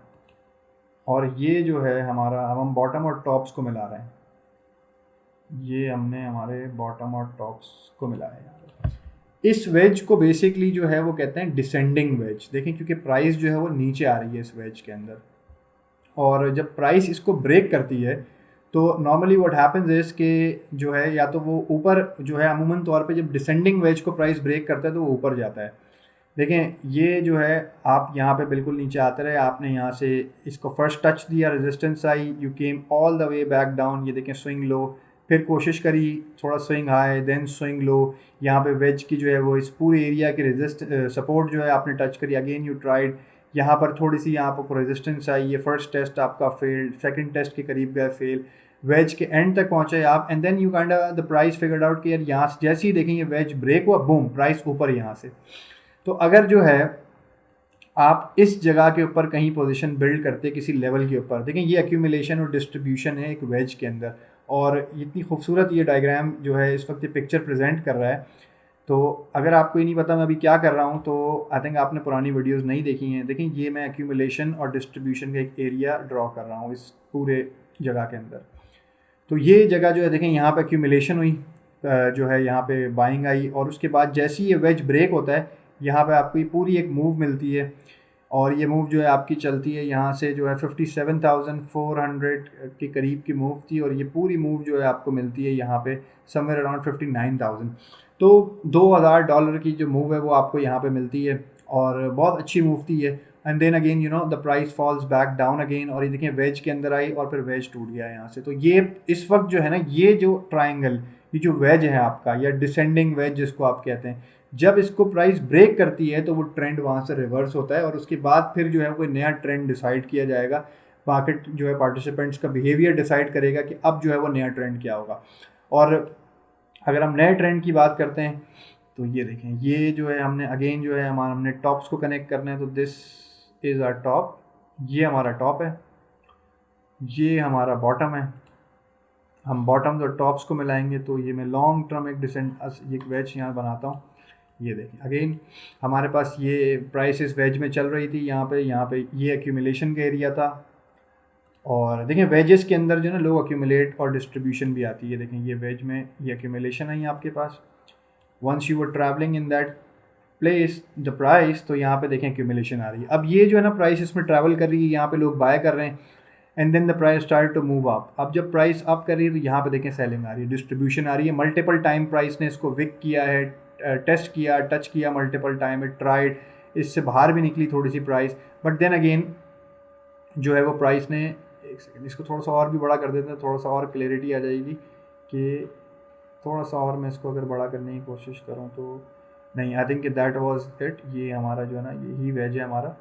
और ये जो है हमारा, अब हम बॉटम और टॉप्स को मिला रहे हैं, ये हमने हमारे बॉटम और टॉप्स को मिलाया है। इस वेज को बेसिकली जो है वो कहते हैं डिसेंडिंग वेज। देखें क्योंकि प्राइस जो है वो नीचे आ रही है इस वेज के अंदर, और जब प्राइस इसको ब्रेक करती है तो नॉर्मली व्हाट हैपेंस इज कि जो है या तो वो ऊपर जो है अमूमन तौर पे जब डिसेंडिंग वेज को प्राइस ब्रेक करता है तो वो ऊपर जाता है। देखें ये जो है आप यहाँ पे बिल्कुल नीचे आते रहे, आपने यहाँ से इसको फर्स्ट टच दिया, रेजिस्टेंस आई, you came all the way back down, ये देखें स्विंग लो, फिर कोशिश करी थोड़ा swing high then swing low, यहाँ पे वेज की जो है वो इस पूरे एरिया की सपोर्ट जो है आपने टच करी, अगेन यू ट्राइड, यहाँ पर थोड़ी सी यहाँ पर रेजिस्टेंस आई, ये फर्स्ट टेस्ट आपका फेल्ड, सेकंड टेस्ट के करीब गया फेल, वेज के एंड तक पहुँचे आप, and then you kind the price figured out कि यार यहाँ से जैसे ही देखेंगे वेज ब्रेक हुआ बूम प्राइस ऊपर यहाँ से। तो अगर जो है आप इस जगह के ऊपर कहीं पोजीशन बिल्ड करते किसी लेवल के ऊपर, देखें ये एक्यूमुलेशन और डिस्ट्रीब्यूशन है एक वेज के अंदर, और इतनी खूबसूरत ये डायग्राम जो है इस वक्त ये पिक्चर प्रेजेंट कर रहा है। तो अगर आपको ये नहीं पता मैं अभी क्या कर रहा हूँ तो आई थिंक आपने पुरानी वीडियोस नहीं देखी हैं, देखें ये मैं एक्यूमुलेशन और डिस्ट्रीब्यूशन का एक एरिया ड्रॉ कर रहा हूँ इस पूरे जगह के अंदर। तो ये जगह जो है देखें यहाँ पे एक्यूमुलेशन हुई, जो है यहाँ पे बाइंग आई, और उसके बाद जैसे ही ये वेज ब्रेक होता है यहाँ पे आपको ये पूरी एक मूव मिलती है, और ये मूव जो है आपकी चलती है यहाँ से जो है 57,400 के करीब की मूव थी, और ये पूरी मूव जो है आपको मिलती है यहाँ पे समवेयर अराउंड 59,000। तो $2,000 की जो मूव है वो आपको यहाँ पे मिलती है, और बहुत अच्छी मूव थी ये। And then again you know the price falls back down again, और ये देखिए वेज के अंदर आई और फिर वेज टूट गया यहाँ से। तो ये इस वक्त जो है ना ये जो ट्राइंगल, ये जो वेज है आपका या डिसेंडिंग वेज जिसको आप कहते हैं, जब इसको प्राइस ब्रेक करती है तो वो ट्रेंड वहाँ से रिवर्स होता है, और उसके बाद फिर जो है कोई नया ट्रेंड डिसाइड किया जाएगा, मार्केट जो है पार्टिसिपेंट्स का बिहेवियर डिसाइड करेगा कि अब जो है वो नया ट्रेंड क्या होगा। और अगर हम नए ट्रेंड की बात करते हैं तो ये देखें ये जो है हमने अगेन जो है हमने टॉप्स को कनेक्ट करना है, तो दिस इज़ आवर टॉप, ये हमारा टॉप है, ये हमारा बॉटम है, हम बॉटम्स और टॉप्स को मिलाएंगे तो ये मैं लॉन्ग टर्म एक डिसेंट एक वेज यहाँ बनाता हूँ। ये देखें अगेन हमारे पास ये प्राइस इस वेज में चल रही थी, यहाँ पे ये एक्यूमुलेशन का एरिया था, और देखें वेजेस के अंदर जो है ना लोग एक्यूमुलेट और डिस्ट्रीब्यूशन भी आती है। देखें ये वेज में ये एक्यूमुलेशन है आपके पास, once you were travelling in that place the price, तो यहाँ पे देखें एक्यूमुलेशन आ रही है। अब ये जो है ना प्राइस इसमें ट्रैवल कर रही है, यहाँ पे लोग बाय कर रहे हैं, and then the price start to move up. अब जब प्राइस अप कर रही है तो यहाँ पे देखें सेलिंग आ रही है, डिस्ट्रीब्यूशन आ रही है, मल्टीपल टाइम प्राइस ने इसको विक किया है, टेस्ट किया, टच किया मल्टीपल टाइम, इट ट्राइड, इससे बाहर भी निकली थोड़ी सी प्राइस, बट देन अगेन जो है वो प्राइस ने, एक सेकेंड इसको थोड़ा सा और भी बड़ा कर देते हैं, थोड़ा सा और क्लैरिटी आ जाएगी कि थोड़ा सा और मैं इसको अगर बड़ा करने की कोशिश करूँ तो नहीं, I think that was it. ये हमारा जो है ना यही वेज है हमारा,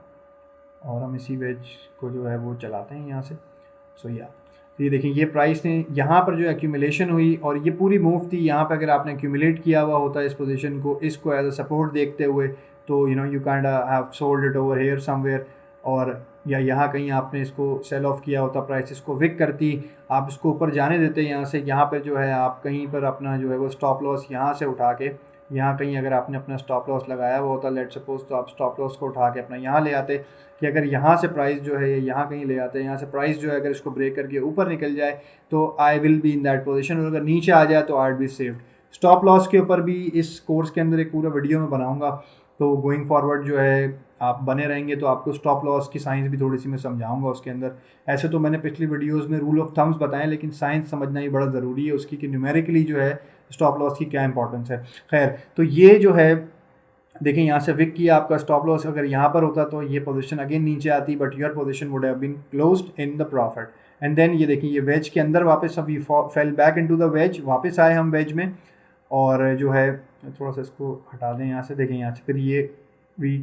और हम इसी वेज को जो है वो चलाते हैं यहाँ से। सो या तो ये देखें ये प्राइस ने यहाँ पर जो एक्यूमुलेशन हुई, और ये पूरी मूव थी, यहाँ पर अगर आपने एक्यूमुलेट किया हुआ होता इस पोजीशन को, इसको एज अ सपोर्ट देखते हुए, तो you know you kind have sold it over here somewhere, और या यहाँ कहीं आपने इसको सेल ऑफ किया होता, प्राइस इसको विक करती, आप इसको ऊपर जाने देते यहाँ से, यहाँ पर जो है आप कहीं पर अपना जो है वो स्टॉप लॉस यहाँ से उठा के, यहाँ कहीं अगर आपने अपना स्टॉप लॉस लगाया हुआ होता लेट सपोज, तो आप स्टॉप लॉस को उठा के अपना यहाँ ले आते कि अगर यहाँ से प्राइस जो है यहाँ कहीं ले आते हैं, यहाँ से प्राइस जो है अगर इसको ब्रेक करके ऊपर निकल जाए तो I will be in that position, और अगर नीचे आ जाए तो I will be saved. Stop loss के ऊपर भी इस कोर्स के अंदर एक पूरा वीडियो में बनाऊंगा, तो गोइंग फॉरवर्ड जो है आप बने रहेंगे तो आपको स्टॉप लॉस की साइंस भी थोड़ी सी मैं समझाऊंगा उसके अंदर। ऐसे तो मैंने पिछली वीडियोस में रूल ऑफ थम्स बताएं, लेकिन साइंस समझना ही बड़ा ज़रूरी है उसकी कि न्यूमेरिकली जो है स्टॉप लॉस की क्या इंपॉर्टेंस है। खैर तो ये जो है देखें यहाँ से विक किया आपका स्टॉप लॉस, अगर यहाँ पर होता तो ये पोजीशन अगेन नीचे आती, but your position would have been closed in the profit. And then ये देखिए ये वेज के अंदर वापस अभी fell back into the wedge, वापस आए हम वेज में, और जो है थोड़ा सा इसको हटा दें यहाँ से, देखें यहाँ से फिर ये we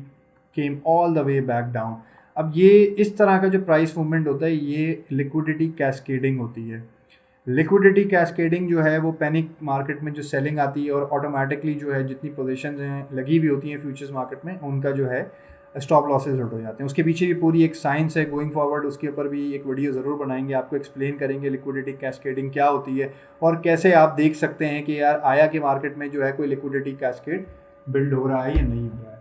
came all the way back down. अब ये इस तरह का जो प्राइस मूवमेंट होता है ये लिक्विडिटी कैस्केडिंग होती है। लिक्विडिटी कैस्केडिंग जो है वो पैनिक मार्केट में जो सेलिंग आती है और ऑटोमेटिकली जो है जितनी पोजीशंस हैं लगी हुई होती हैं फ्यूचर्स मार्केट में उनका जो है स्टॉप लॉसेज हट हो जाते हैं। उसके पीछे भी पूरी एक साइंस है गोइंग फॉरवर्ड, उसके ऊपर भी एक वीडियो ज़रूर बनाएंगे, आपको एक्सप्लेन करेंगे लिक्विडिटी कैस्केडिंग क्या होती है और कैसे आप देख सकते हैं कि यार आया कि मार्केट में जो है कोई लिक्विडिटी कैस्केड बिल्ड हो रहा है या नहीं हो रहा है।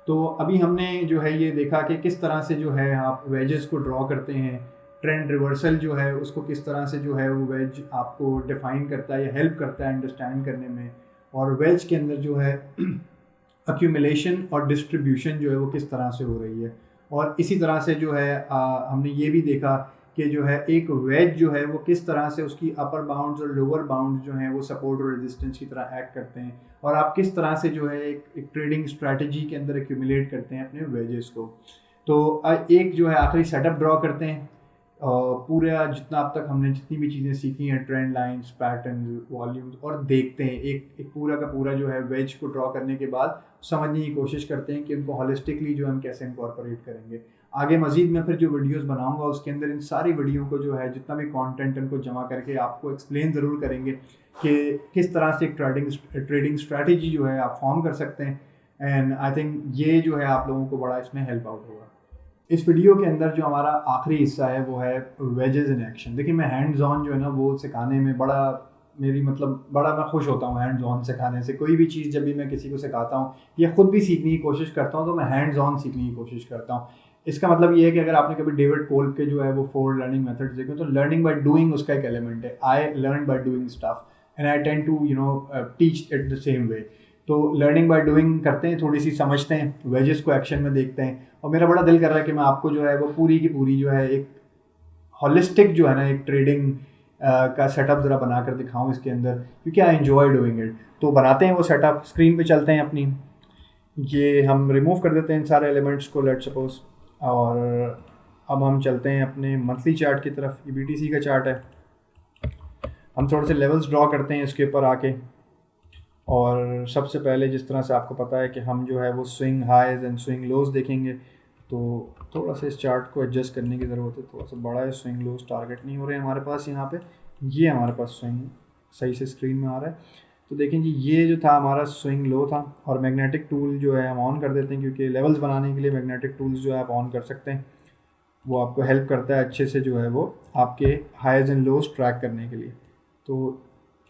तो अभी हमने जो है ये देखा कि किस तरह से जो है आप वेजेस को ड्रॉ करते हैं, ट्रेंड रिवर्सल जो है उसको किस तरह से जो है वो वेज आपको डिफाइन करता है या हेल्प करता है अंडरस्टैंड करने में, और वेज के अंदर जो है एक्यूमुलेशन और डिस्ट्रीब्यूशन जो है वो किस तरह से हो रही है। और इसी तरह से जो है हमने ये भी देखा कि जो है एक वेज जो है वो किस तरह से उसकी अपर बाउंड्स और लोअर बाउंड्स जो हैं वो सपोर्ट और रेजिस्टेंस की तरह एक्ट करते हैं, और आप किस तरह से जो है एक ट्रेडिंग स्ट्रैटेजी के अंदर एक्यूमुलेट करते हैं अपने वेजेस को। तो एक जो है आखिरी सेटअप ड्रॉ करते हैं पूरा जितना अब तक हमने जितनी भी चीज़ें सीखी हैं, ट्रेंड लाइंस, पैटर्न, वॉल्यूम्स, और देखते हैं एक एक पूरा का पूरा जो है वेज को ड्रॉ करने के बाद समझने की कोशिश करते हैं कि उनको हॉलिस्टिकली जो हम कैसे इनकॉर्पोरेट करेंगे। आगे मज़ीद मैं फिर जो वीडियोस बनाऊंगा उसके अंदर इन सारी वीडियो को जो है जितना भी कंटेंट उनको जमा करके आपको एक्सप्लेन ज़रूर करेंगे कि किस तरह से एक ट्रेडिंग स्ट्रैटेजी जो है आप फॉर्म कर सकते हैं। एंड आई थिंक ये जो है आप लोगों को बड़ा इसमें हेल्प आउट होगा। इस वीडियो के अंदर जो हमारा आखिरी हिस्सा है वो है वेजेस इन एक्शन। देखिए मैं हैंड्स ऑन जो है ना वो सिखाने में बड़ा मैं खुश होता हूँ हैंड्स ऑन सिखाने से। कोई भी चीज़ जब भी मैं किसी को सिखाता हूँ या खुद भी सीखने की कोशिश करता हूँ तो मैं हैंड्स ऑन सीखने की कोशिश करता हूँ। इसका मतलब ये है कि अगर आपने कभी डेविड कोल्ब के जो है वो 4 लर्निंग मेथड्स देखे तो लर्निंग बाय डूइंग उसका एक एलिमेंट है। I learn by doing stuff and I tend to teach it the same way. तो लर्निंग बाय डूइंग करते हैं, थोड़ी सी समझते हैं, वेजेस को एक्शन में देखते हैं, और मेरा बड़ा दिल कर रहा है कि मैं आपको जो है वो पूरी की पूरी जो है एक हॉलिस्टिक जो है ना एक ट्रेडिंग का सेटअप ज़रा बना कर दिखाऊँ इसके अंदर, क्योंकि आई एंजॉय डूइंग इट। तो बनाते हैं वो सेटअप, स्क्रीन पे चलते हैं अपनी, ये हम रिमूव कर देते हैं इन सारे एलिमेंट्स को लेट सपोज, और अब हम चलते हैं अपने मंथली चार्ट की तरफ। ये BTC का चार्ट है। हम थोड़े से लेवल्स ड्रॉ करते हैं इसके ऊपर आके, और सबसे पहले जिस तरह से आपको पता है कि हम जो है वो स्विंग हाइज एंड स्विंग लोज देखेंगे, तो थोड़ा सा इस चार्ट को एडजस्ट करने की ज़रूरत है। थोड़ा सा बड़ा है, स्विंग लोज टारगेट नहीं हो रहे हैं हमारे पास यहाँ पे। ये हमारे पास स्विंग सही से स्क्रीन में आ रहा है। तो देखें जी, ये जो था हमारा स्विंग लो था, और मैग्नेटिक टूल जो है हम ऑन कर देते हैं, क्योंकि लेवल्स बनाने के लिए मैग्नेटिक टूल्स जो है आप ऑन कर सकते हैं। वो आपको हेल्प करता है अच्छे से जो है वो आपके हाइज एंड लोज ट्रैक करने के लिए। तो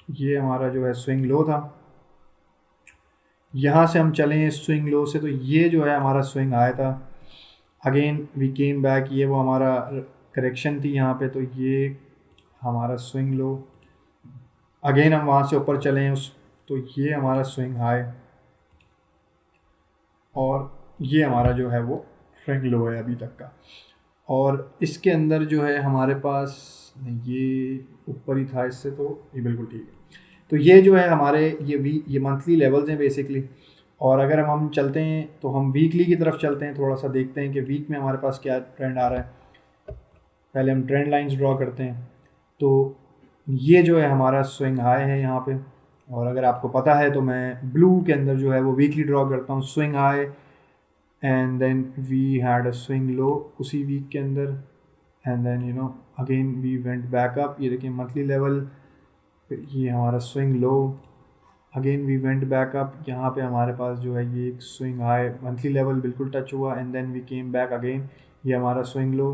ये हमारा जो है स्विंग लो था। यहाँ से हम चलें स्विंग लो से, तो ये जो है हमारा स्विंग आया था। अगेन वी केम बैक, ये वो हमारा करेक्शन थी यहाँ पे, तो ये हमारा स्विंग लो। अगेन हम वहाँ से ऊपर चलें तो ये हमारा स्विंग हाई, और ये हमारा जो है वो स्विंग लो है अभी तक का। और इसके अंदर जो है हमारे पास, ये ऊपर ही था इससे, तो ये बिल्कुल ठीक है। तो ये जो है हमारे ये मंथली लेवल्स हैं बेसिकली। और अगर हम चलते हैं तो हम वीकली की तरफ चलते हैं, थोड़ा सा देखते हैं कि वीक में हमारे पास क्या ट्रेंड आ रहा है। पहले हम ट्रेंड लाइंस ड्रॉ करते हैं। तो ये जो है हमारा स्विंग हाई है यहाँ पे, और अगर आपको पता है तो मैं ब्लू के अंदर जो है वो वीकली ड्रॉ करता हूँ, swing high and then we had a swing low उसी वीक के अंदर, and then again we went back up. ये देखिए मंथली लेवल, फिर ये हमारा swing low, again we went back up. यहाँ पे हमारे पास जो है ये एक स्विंग हाई, मंथली लेवल बिल्कुल टच हुआ, and then we came back again. ये हमारा swing low,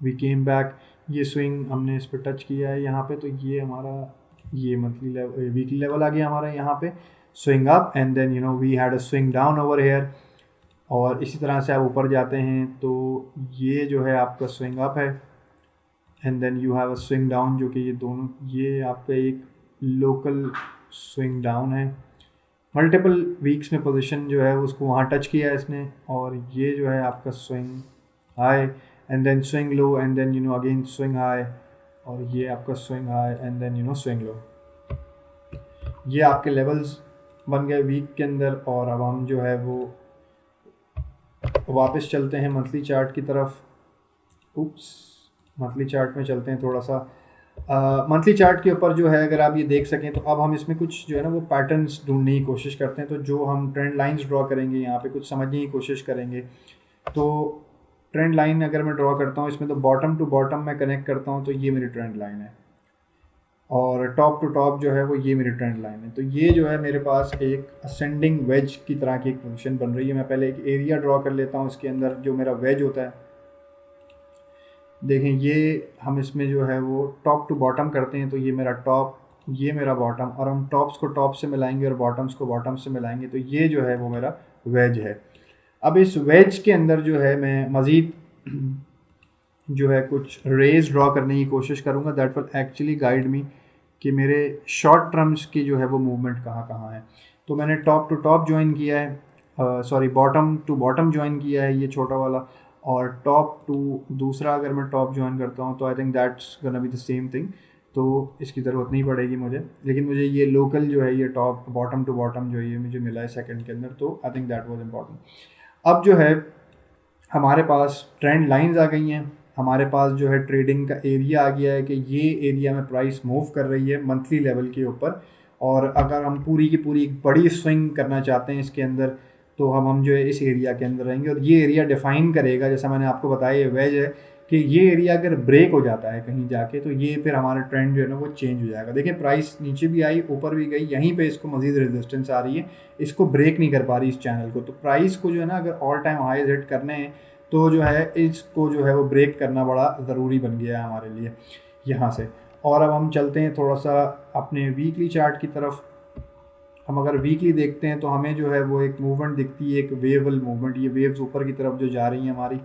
we came back, ये स्विंग हमने इस पर टच किया है यहाँ पे, तो ये हमारा ये मंथली लेवल वीकली लेवल आ गया हमारा यहाँ पे, swing up, and then we had a swing down over here. और इसी तरह से आप ऊपर जाते हैं तो ये जो है आपका स्विंग अप है, and then you have a swing down, जो कि ये दोनों, ये आपका एक लोकल स्विंग डाउन है। मल्टीपल वीक्स में पोजीशन जो है उसको वहाँ टच किया है इसने, और ये जो है आपका swing high, and then swing low, and then again swing high, और ये आपका swing high, and then swing low. ये आपके लेवल्स बन गए वीक के अंदर। और अब हम जो है वो वापस चलते हैं मंथली चार्ट की तरफ। मंथली चार्ट में चलते हैं थोड़ा सा। मंथली चार्ट के ऊपर जो है अगर आप ये देख सकें तो अब हम इसमें कुछ जो है ना वो पैटर्न्स ढूंढने की कोशिश करते हैं। तो जो हम ट्रेंड लाइंस ड्रॉ करेंगे यहाँ पे कुछ समझने की कोशिश करेंगे। तो ट्रेंड लाइन अगर मैं ड्रॉ करता हूँ इसमें, तो बॉटम टू बॉटम मैं कनेक्ट करता हूँ, तो ये मेरी ट्रेंड लाइन है, और टॉप टू टॉप जो है वो ये मेरी ट्रेंड लाइन है। तो ये जो है मेरे पास एक असेंडिंग वेज की तरह की एक पोजीशन बन रही है। मैं पहले एक एरिया ड्रॉ कर लेता हूँ इसके अंदर जो मेरा वेज होता है। देखें ये हम इसमें जो है वो टॉप टू बॉटम करते हैं, तो ये मेरा टॉप, ये मेरा बॉटम, और हम टॉप्स को टॉप से मिलाएंगे और बॉटम्स को बॉटम से मिलाएंगे, तो ये जो है वो मेरा वेज है। अब इस वेज के अंदर जो है मैं मज़ीद जो है कुछ रेज ड्रॉ करने की कोशिश करूँगा, that will actually guide me कि मेरे शॉर्ट टर्म्स की जो है वो मूवमेंट कहाँ कहाँ है। तो मैंने टॉप टू टॉप ज्वाइन किया है, sorry bottom to bottom join किया है ये छोटा वाला, और टॉप टू दूसरा अगर मैं टॉप ज्वाइन करता हूँ तो I think that's gonna be the same thing, तो इसकी ज़रूरत नहीं पड़ेगी मुझे। लेकिन मुझे ये लोकल जो है ये टॉप बॉटम टू बॉटम जो ये मुझे मिला है सेकंड के अंदर, तो I think that was important. अब जो है हमारे पास ट्रेंड लाइंस आ गई हैं, हमारे पास जो है ट्रेडिंग का एरिया आ गया है कि ये एरिया में प्राइस मूव कर रही है मंथली लेवल के ऊपर, और अगर हम पूरी की पूरी एक बड़ी स्विंग करना चाहते हैं इसके अंदर, तो हम जो है इस एरिया के अंदर रहेंगे, और ये एरिया डिफाइन करेगा, जैसा मैंने आपको बताया ये वेज है, कि ये एरिया अगर ब्रेक हो जाता है कहीं जाके तो ये फिर हमारा ट्रेंड जो है ना वो चेंज हो जाएगा। देखिए प्राइस नीचे भी आई, ऊपर भी गई, यहीं पे इसको मजीद रेजिस्टेंस आ रही है, इसको ब्रेक नहीं कर पा रही इस चैनल को। तो प्राइस को जो है ना अगर ऑल टाइम हाई हिट करने हैं तो जो है इसको जो है वो ब्रेक करना बड़ा ज़रूरी बन गया है हमारे लिए यहाँ से। और अब हम चलते हैं थोड़ा सा अपने वीकली चार्ट की तरफ। हम अगर वीकली देखते हैं तो हमें जो है वो एक मूवमेंट दिखती है, एक वेवल मूवमेंट, ये वेव्स ऊपर की तरफ जो जा रही हैं हमारी।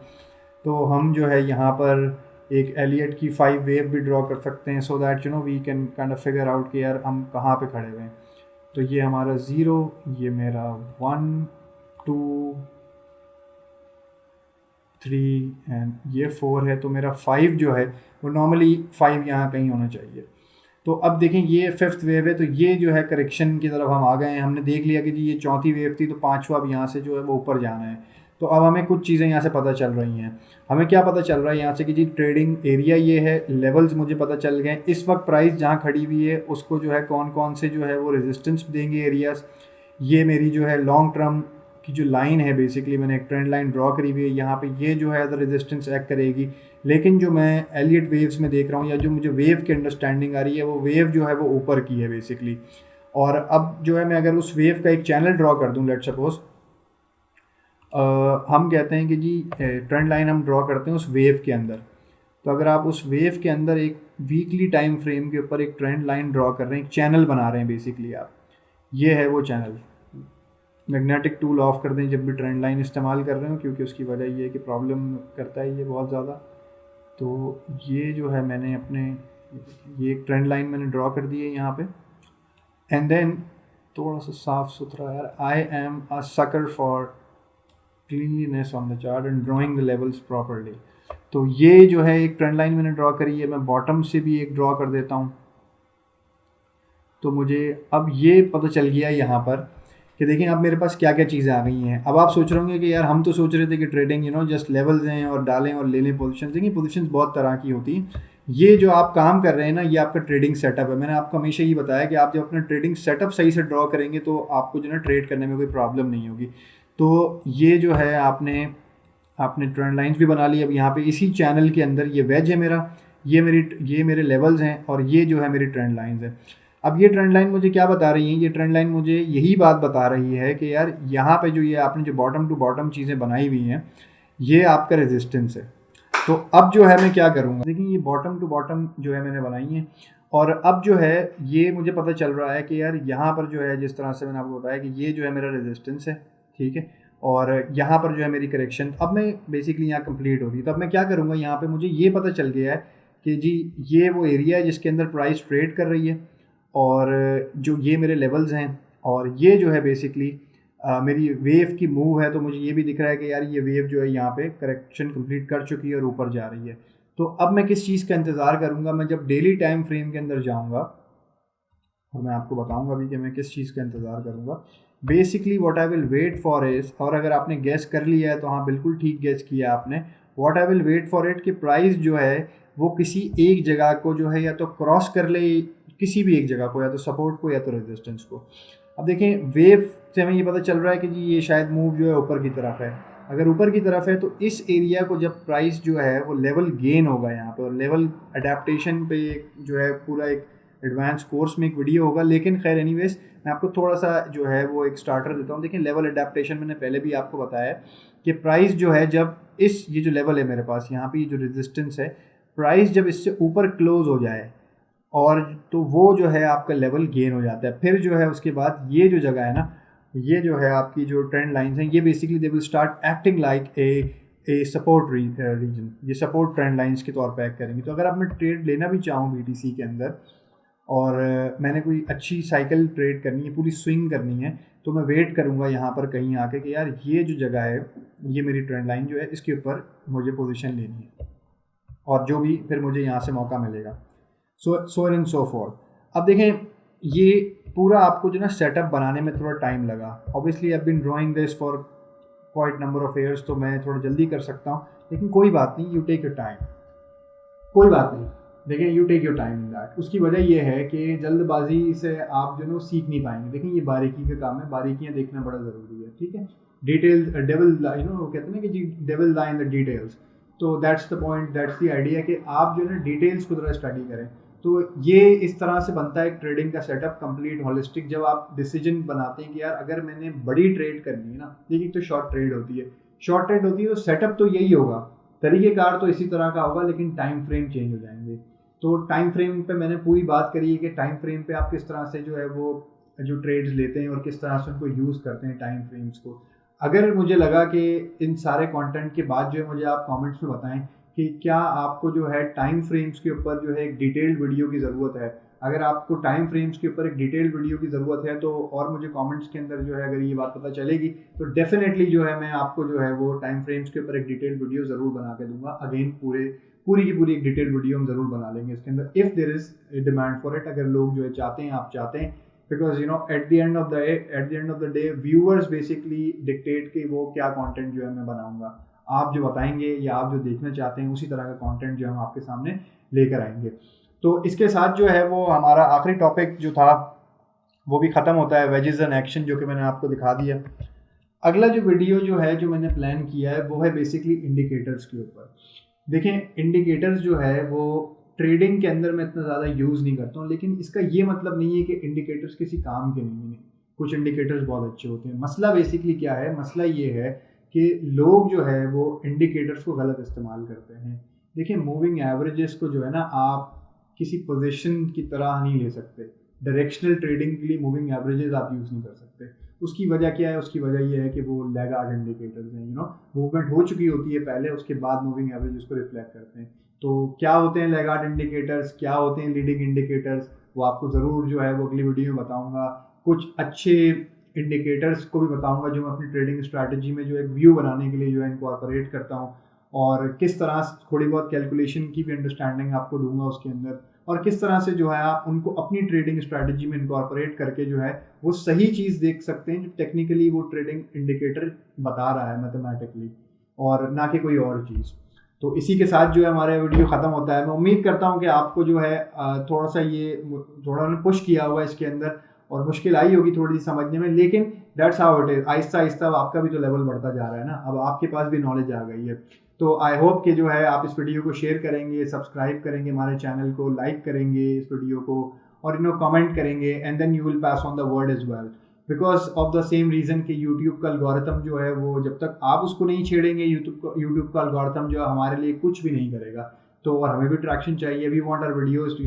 तो हम जो है यहाँ पर एक एलियट की 5 वेव भी ड्रॉ कर सकते हैं, so that you know we can kind of figure out कि यार हम कहाँ पे खड़े हुए हैं। तो ये हमारा 0, ये मेरा 1 2 3 एंड ये 4 है, तो मेरा 5 जो है वो नॉर्मली 5 यहाँ कहीं होना चाहिए। तो अब देखें ये 5th वेव है, तो ये जो है करेक्शन की तरफ हम आ गए हैं। हमने देख लिया कि जी ये 4थी वेव थी, तो 5वां अब यहाँ से जो है वो ऊपर जाना है। तो अब हमें कुछ चीज़ें यहाँ से पता चल रही हैं। हमें क्या पता चल रहा है यहाँ से कि जी ट्रेडिंग एरिया ये है, लेवल्स मुझे पता चल गए, इस वक्त प्राइस जहाँ खड़ी हुई है उसको जो है कौन कौन से जो है वो रेजिस्टेंस देंगे एरियाज। ये मेरी जो है लॉन्ग टर्म की जो लाइन है, बेसिकली मैंने एक ट्रेंड लाइन ड्रॉ करी हुई है यहाँ पे, ये जो है अदर रेजिस्टेंस एक्ट करेगी। लेकिन जो मैं एलियट वेव्स में देख रहा हूँ, या जो मुझे वेव की अंडरस्टैंडिंग आ रही है, वो वेव जो है वो ऊपर की है बेसिकली। और अब जो है मैं अगर उस वेव का एक चैनल ड्रॉ कर दूँ, लेट सपोज हम कहते हैं कि जी ट्रेंड लाइन हम ड्रॉ करते हैं उस वेव के अंदर। तो अगर आप उस वेव के अंदर एक वीकली टाइम फ्रेम के ऊपर एक ट्रेंड लाइन ड्रॉ कर रहे हैं, एक चैनल बना रहे हैं बेसिकली आप, ये है वो चैनल। मैग्नेटिक टूल ऑफ कर दें जब भी ट्रेंड लाइन इस्तेमाल कर रहे हो, क्योंकि उसकी वजह ये है कि प्रॉब्लम करता है ये बहुत ज़्यादा। तो ये जो है मैंने अपने ये एक ट्रेंड लाइन मैंने ड्रॉ कर दी है यहाँ पे, एंड देन थोड़ा सा साफ सुथरा, यार I am a sucker for cleanliness on the chart and drawing the levels properly. तो ये जो है एक ट्रेंड लाइन मैंने ड्रॉ करी है, मैं बॉटम से भी एक ड्रॉ कर देता हूँ। तो मुझे अब ये पता चल गया यहाँ पर कि देखें अब मेरे पास क्या क्या चीज़ें आ गई हैं। अब आप सोच रहे होंगे कि यार हम तो सोच रहे थे कि trading you know just levels हैं और डालें और ले लें पोजीशन। देखिए पोजीशन बहुत तरह की होती हैं। ये जो आप काम कर रहे हैं ना, ये आपका ट्रेडिंग सेटअप है। मैंने आपको हमेशा ये बताया कि आप जब अपना ट्रेडिंग सेटअप सही से ड्रॉ करेंगे तो आपको जो है ट्रेड करने में कोई प्रॉब्लम नहीं होगी। तो ये जो है आपने ट्रेंड लाइंस भी बना ली। अब यहाँ पे इसी चैनल के अंदर ये वेज है मेरा, ये मेरे लेवल्स हैं, और ये जो है मेरी ट्रेंड लाइंस है। अब ये ट्रेंड लाइन मुझे क्या बता रही है, ये ट्रेंड लाइन मुझे यही बात बता रही है कि यार यहाँ पे जो ये आपने जो बॉटम टू बॉटम चीज़ें बनाई हुई हैं, ये आपका रेजिस्टेंस है। तो अब जो है मैं क्या करूँगा, देखिए ये बॉटम टू बॉटम जो है मैंने बनाई है, और अब जो है ये मुझे पता चल रहा है कि यार यहाँ पर जो है जिस तरह से मैंने आपको बताया कि ये जो है मेरा रेजिस्टेंस है, ठीक है, और यहाँ पर जो है मेरी करेक्शन अब मैं बेसिकली यहाँ कंप्लीट होगी। तो अब मैं क्या करूँगा, यहाँ पे मुझे ये पता चल गया है कि जी ये वो एरिया है जिसके अंदर प्राइस ट्रेड कर रही है, और जो ये मेरे लेवल्स हैं, और ये जो है बेसिकली मेरी वेव की मूव है। तो मुझे ये भी दिख रहा है कि यार ये वेव जो है यहाँ पे करेक्शन कंप्लीट कर चुकी है और ऊपर जा रही है। तो अब मैं किस चीज़ का इंतज़ार करूँगा, मैं जब डेली टाइम फ्रेम के अंदर जाऊँगा और मैं आपको बताऊँगा भी कि मैं किस चीज़ का इंतज़ार करूँगा। Basically what I will wait for is, और अगर आपने गेस कर लिया है तो हाँ बिल्कुल ठीक गेस किया आपने, what I will wait for it कि प्राइस जो है वो किसी एक जगह को जो है या तो क्रॉस कर ले, किसी भी एक जगह को, या तो सपोर्ट को या तो रेजिस्टेंस को। अब देखें वेव से हमें ये पता चल रहा है कि जी ये शायद मूव जो है ऊपर की तरफ है। अगर ऊपर की तरफ है तो इस एरिया को जब प्राइस जो है वो लेवल गेन होगा यहाँ पे, और लेवल अडेप्टेशन पे जो है पूरा एक एडवांस कोर्स में एक वीडियो होगा। लेकिन खैर एनीवेज मैं आपको थोड़ा सा जो है वो एक स्टार्टर देता हूँ। देखिए लेवल अडेप्टेशन मैंने पहले भी आपको बताया कि प्राइस जो है जब ये जो लेवल है मेरे पास यहाँ पे, ये जो रेजिस्टेंस है, प्राइस जब इससे ऊपर क्लोज हो जाए और तो वो जो है आपका लेवल गेन हो जाता है। फिर जो है उसके बाद ये जो जगह है ना, ये जो है आपकी जो ट्रेंड लाइंस हैं, ये basically they will start acting like a support region. ये सपोर्ट ट्रेंड लाइंस के तौर पर एक्ट करेंगे। तो अगर आप मैं ट्रेड लेना भी चाहूँ BTC के अंदर, और मैंने कोई अच्छी साइकिल ट्रेड करनी है, पूरी स्विंग करनी है, तो मैं वेट करूँगा यहाँ पर कहीं आके कि यार ये जो जगह है, ये मेरी ट्रेंड लाइन जो है, इसके ऊपर मुझे पोजीशन लेनी है, और जो भी फिर मुझे यहाँ से मौका मिलेगा, सो एंड सो फॉर्थ। अब देखें ये पूरा आपको जो ना सेटअप बनाने में थोड़ा टाइम लगा। Obviously I been drawing this for quite number of years, तो मैं थोड़ा जल्दी कर सकता हूँ, लेकिन कोई बात नहीं, यू टेक योर टाइम। कोई बात नहीं, देखें you take your time in that. उसकी वजह ये है कि जल्दबाजी से आप जो है वो सीख नहीं पाएंगे। देखें ये बारीकी का काम है, बारीकियाँ देखना बड़ा ज़रूरी है, ठीक है। डिटेल्स डेविल, कहते हैं ना कि जी devil lie in the details. तो that's the point, that's the idea कि आप जो है ना डिटेल्स को ज़रा स्टडी करें। तो ये इस तरह से बनता है एक ट्रेडिंग का सेटअप कंप्लीट होलिस्टिक। जब आप डिसीजन बनाते हैं कि यार अगर मैंने बड़ी ट्रेड करनी है ना, देखिए तो शॉर्ट ट्रेड होती है, शॉर्ट ट्रेड होती है तो सेटअप तो यही होगा, तरीक़ेकार तो इसी तरह का होगा, लेकिन टाइम फ्रेम चेंज हो जाएंगे। तो टाइम फ्रेम पे मैंने पूरी बात करी है कि टाइम फ्रेम पे आप किस तरह से जो है वो जो ट्रेड्स लेते हैं और किस तरह से उनको यूज़ करते हैं टाइम फ्रेम्स को। अगर मुझे लगा कि इन सारे कंटेंट के बाद जो है मुझे आप कमेंट्स में बताएं कि क्या आपको जो है टाइम फ्रेम्स के ऊपर जो है एक डिटेल्ड वीडियो की ज़रूरत है। अगर आपको टाइम फ्रेम्स के ऊपर एक डिटेल्ड वीडियो की ज़रूरत है तो और मुझे कमेंट्स के अंदर जो है अगर ये बात पता चलेगी तो डेफिनेटली जो है मैं आपको जो है वो टाइम फ्रेम्स के ऊपर एक डिटेल्ड वीडियो ज़रूर बना के दूंगा। अगेन पूरी की पूरी एक डिटेल्ड वीडियो हम ज़रूर बना लेंगे इसके अंदर, if there is demand for it. अगर लोग जो है चाहते हैं, आप चाहते हैं, because at the end of the day viewers basically dictate कि वो क्या कंटेंट जो है मैं बनाऊंगा। आप जो बताएंगे या आप जो देखना चाहते हैं उसी तरह का कंटेंट जो हम आपके सामने लेकर आएंगे। तो इसके साथ जो है वो हमारा आखिरी टॉपिक जो था वो भी ख़त्म होता है, वेजेस एंड एक्शन, जो कि मैंने आपको दिखा दिया। अगला जो वीडियो जो है जो मैंने प्लान किया है वो है बेसिकली इंडिकेटर्स के ऊपर। देखें इंडिकेटर्स जो है वो ट्रेडिंग के अंदर मैं इतना ज़्यादा यूज़ नहीं करता हूँ, लेकिन इसका ये मतलब नहीं है कि इंडिकेटर्स किसी काम के नहीं हैं। कुछ इंडिकेटर्स बहुत अच्छे होते हैं। मसला बेसिकली क्या है, मसला ये है कि लोग जो है वो इंडिकेटर्स को गलत इस्तेमाल करते हैं। देखिए मूविंग एवरेजेस को जो है ना आप किसी पोजीशन की तरह नहीं ले सकते। डायरेक्शनल ट्रेडिंग के लिए मूविंग एवरेजेस आप यूज़ नहीं कर सकते। उसकी वजह क्या है, उसकी वजह ये है कि वो लैगार्ड इंडिकेटर्स हैं। मूवमेंट हो चुकी होती है पहले, उसके बाद मूविंग एवरेजेस को रिफ्लेक्ट करते हैं। तो क्या होते हैं लैगार्ड इंडिकेटर्स, क्या होते हैं लीडिंग इंडिकेटर्स, वो आपको ज़रूर जो है वो अगली वीडियो में बताऊँगा। कुछ अच्छे इंडिकेटर्स को भी बताऊँगा जो मैं अपनी ट्रेडिंग स्ट्रैटेजी में जो एक व्यू बनाने के लिए जो है इनकॉर्पोरेट करता हूँ, और किस तरह थोड़ी बहुत कैलकुलेशन की भी अंडरस्टैंडिंग आपको दूंगा उसके अंदर, और किस तरह से जो है आप उनको अपनी ट्रेडिंग स्ट्रैटेजी में इनकॉर्पोरेट करके जो है वो सही चीज़ देख सकते हैं जो टेक्निकली वो ट्रेडिंग इंडिकेटर बता रहा है मैथमेटिकली, और ना कि कोई और चीज़। तो इसी के साथ जो है हमारा वीडियो ख़त्म होता है। मैं उम्मीद करता हूँ कि आपको जो है थोड़ा सा ये थोड़ा पुश किया हुआ है इसके अंदर, और मुश्किल आई होगी थोड़ी सी समझने में, लेकिन that's how it is. Aahista Aahista आपका भी तो लेवल बढ़ता जा रहा है ना, अब आपके पास भी नॉलेज आ गई है। तो आई होप कि जो है आप इस वीडियो को शेयर करेंगे, सब्सक्राइब करेंगे हमारे चैनल को, लाइक करेंगे इस वीडियो को, और कमेंट करेंगे, and then you will pass on the word as well, because of the same reason कि यूट्यूब का एल्गोरिथम जो है वो जब तक आप उसको नहीं छेड़ेंगे, यूट्यूब का एल्गोरिथम जो है हमारे लिए कुछ भी नहीं करेगा। तो और हमें भी ट्रैक्शन चाहिए, वी वांट आवर वीडियोस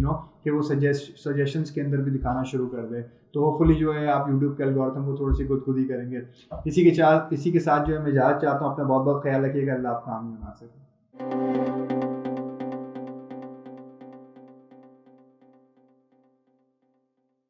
कि वो सजेशंस के अंदर भी दिखाना शुरू कर दे। तो होपफुली जो है आप यूट्यूब के एल्गोरिथम को थोड़ी सी खुद ही करेंगे। इसी के साथ जो है मैं इजाज़त चाहता हूँ। अपना बहुत बहुत ख्याल रखिएगा। अल्लाह आपका आमीन।